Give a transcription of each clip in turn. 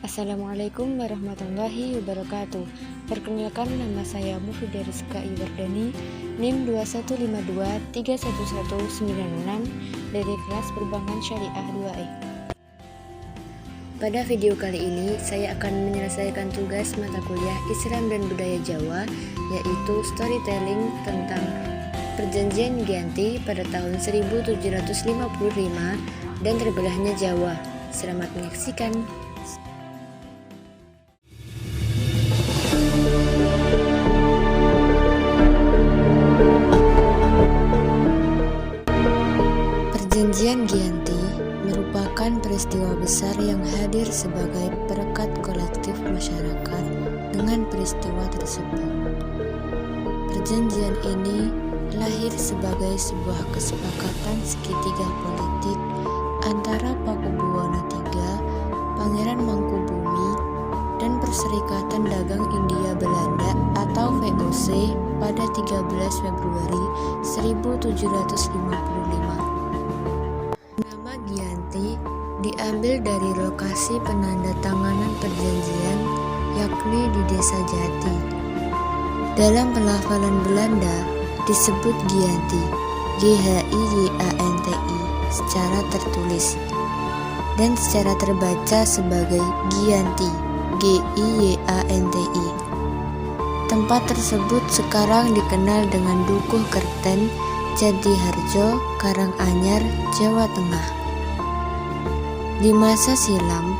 Assalamualaikum warahmatullahi wabarakatuh. Perkenalkan, nama saya Mufidah Rizka Iwardani, NIM 215231196 dari kelas Perbankan Syariah 2E. Pada video kali ini, saya akan menyelesaikan tugas mata kuliah Islam dan Budaya Jawa, yaitu storytelling tentang Perjanjian Giyanti pada tahun 1755 dan terbelahnya Jawa. Selamat menyaksikan. Perjanjian Giyanti merupakan peristiwa besar yang hadir sebagai perekat kolektif masyarakat dengan peristiwa tersebut. Perjanjian ini lahir sebagai sebuah kesepakatan segitiga politik antara Pakubuwono III, Pangeran Mangkubumi, dan Perserikatan Dagang India Belanda atau VOC pada 13 Februari 1755. Nama Giyanti diambil dari lokasi penandatanganan perjanjian, yakni di Desa Jati. Dalam pelafalan Belanda disebut Giyanti, Ghiyanti, secara tertulis, dan secara terbaca sebagai Giyanti, Giyanti. Tempat tersebut sekarang dikenal dengan Dukuh Kerten, Jatiharjo, Karanganyar, Jawa Tengah. Di masa silam,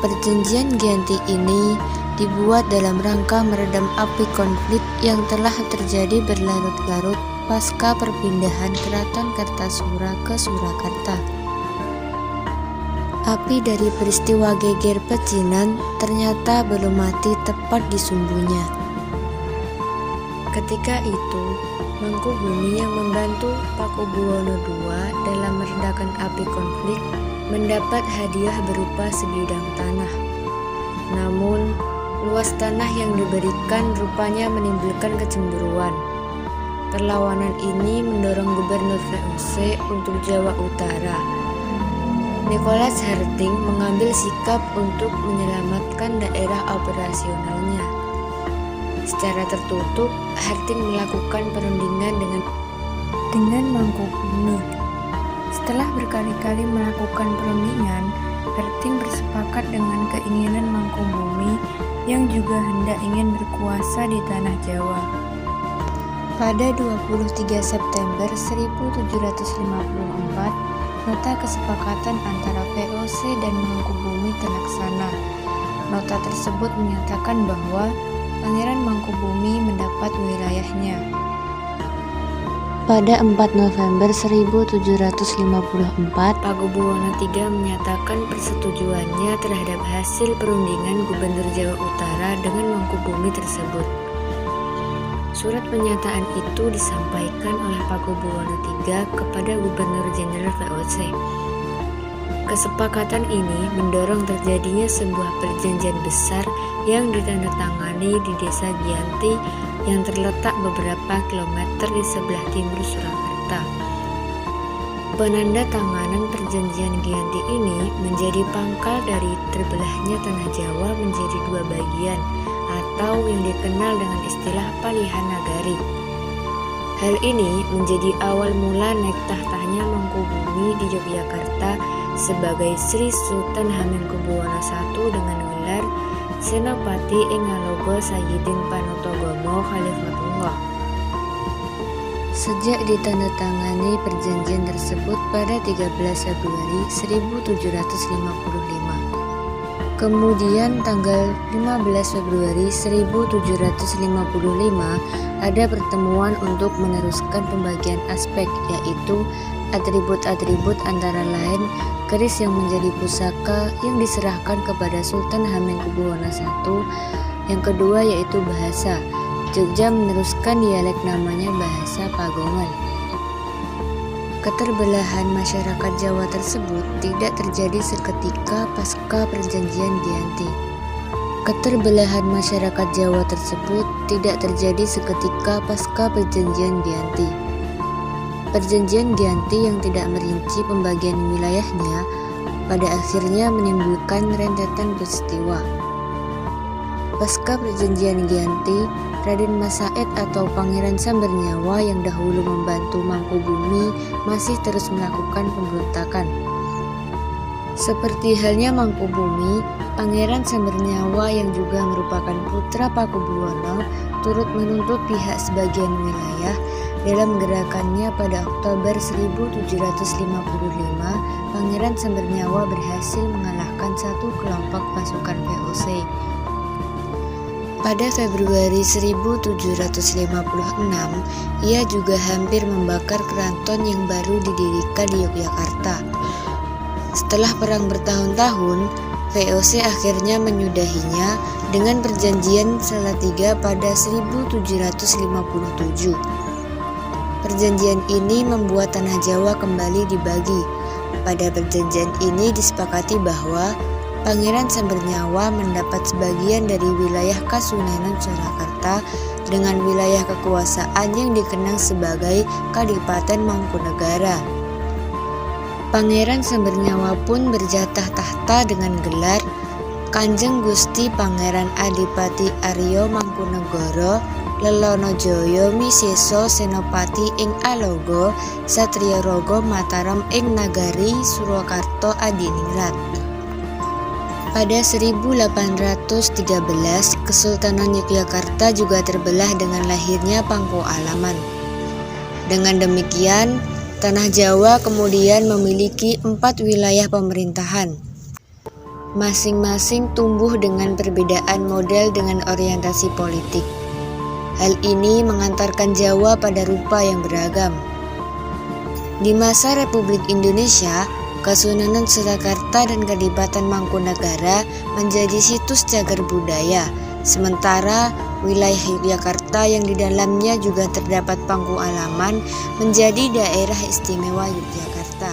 perjanjian Giyanti ini dibuat dalam rangka meredam api konflik yang telah terjadi berlarut-larut pasca perpindahan Keraton Kartasura ke Surakarta. Api dari peristiwa geger pecinan ternyata belum mati tepat di sumbunya. Ketika itu, Mangkubumi yang membantu Pakubuwono II dalam meredakan api konflik mendapat hadiah berupa sebidang tanah. Namun, luas tanah yang diberikan rupanya menimbulkan kecemburuan. Perlawanan ini mendorong Gubernur VOC untuk Jawa Utara, Nicholas Harting, mengambil sikap untuk menyelamatkan daerah operasionalnya. Secara tertutup, Harting melakukan perundingan dengan Mangkubumi. Setelah berkali-kali melakukan perundingan, Harting bersepakat dengan keinginan Mangkubumi yang juga hendak ingin berkuasa di tanah Jawa. Pada 23 September 1754, nota kesepakatan antara VOC dan Mangkubumi terlaksana. Nota tersebut menyatakan bahwa Pangeran Mangkubumi mendapat wilayahnya. Pada 4 November 1754, Pakubuwono III menyatakan persetujuannya terhadap hasil perundingan Gubernur Jawa Utara dengan Mangkubumi tersebut. Surat pernyataan itu disampaikan oleh Pakubuwono III kepada Gubernur Jenderal VOC. Kesepakatan ini mendorong terjadinya sebuah perjanjian besar yang ditandatangani di Desa Giyanti yang terletak beberapa kilometer di sebelah timur Surakarta. Penandatanganan perjanjian Giyanti ini menjadi pangkal dari terbelahnya tanah Jawa menjadi dua bagian atau yang dikenal dengan istilah Palihan Nagari. Hal ini menjadi awal mula naik tahtanya Mangkubumi di Yogyakarta sebagai Sri Sultan Hamengkubuwono I dengan gelar Senopati ing Ngaloga Sayyidin Panotogomo Khalifatullah. Sejak ditandatangani perjanjian tersebut pada 13 Februari 1755. Kemudian tanggal 15 Februari 1755 ada pertemuan untuk meneruskan pembagian aspek, yaitu atribut-atribut antara lain keris yang menjadi pusaka yang diserahkan kepada Sultan Hamengkubuwono I. Yang kedua yaitu bahasa. Jogja meneruskan dialek namanya bahasa Pagongan. Keterbelahan masyarakat Jawa tersebut tidak terjadi seketika pasca perjanjian Giyanti. Keterbelahan masyarakat Jawa tersebut tidak terjadi seketika pasca perjanjian Giyanti. Perjanjian Giyanti yang tidak merinci pembagian wilayahnya pada akhirnya menimbulkan rentetan peristiwa. Pasca perjanjian Giyanti, Raden Mas Said atau Pangeran Sambernyawa yang dahulu membantu Mangkubumi masih terus melakukan pemberontakan. Seperti halnya Mangkubumi, Pangeran Sambernyawa yang juga merupakan putra Pakubuwono turut menuntut pihak sebagian wilayah dalam gerakannya pada Oktober 1755. Pangeran Sambernyawa berhasil mengalahkan satu kelompok pasukan VOC. Pada Februari 1756, ia juga hampir membakar keraton yang baru didirikan di Yogyakarta. Setelah perang bertahun-tahun, VOC akhirnya menyudahinya dengan perjanjian Salatiga pada 1757. Perjanjian ini membuat tanah Jawa kembali dibagi. Pada perjanjian ini disepakati bahwa Pangeran Sambernyawa mendapat sebagian dari wilayah Kasunanan Surakarta dengan wilayah kekuasaan yang dikenal sebagai Kadipaten Mangkunagara. Pangeran Sambernyawa pun berjatah tahta dengan gelar Kanjeng Gusti Pangeran Adipati Arya Mangkunagara Lelonojoyo Miseso Senopati ing Alogo Satriya Raga Mataram ing Nagari Surakarta Adiningrat. Pada 1813, Kesultanan Yogyakarta juga terbelah dengan lahirnya Pangko Alaman. Dengan demikian, tanah Jawa kemudian memiliki 4 wilayah pemerintahan. Masing-masing tumbuh dengan perbedaan model dengan orientasi politik. Hal ini mengantarkan Jawa pada rupa yang beragam. Di masa Republik Indonesia, Kasunanan Surakarta dan Kadipaten Mangkunagara menjadi situs cagar budaya, sementara wilayah Yogyakarta yang di dalamnya juga terdapat Pangko Alaman menjadi daerah istimewa Yogyakarta.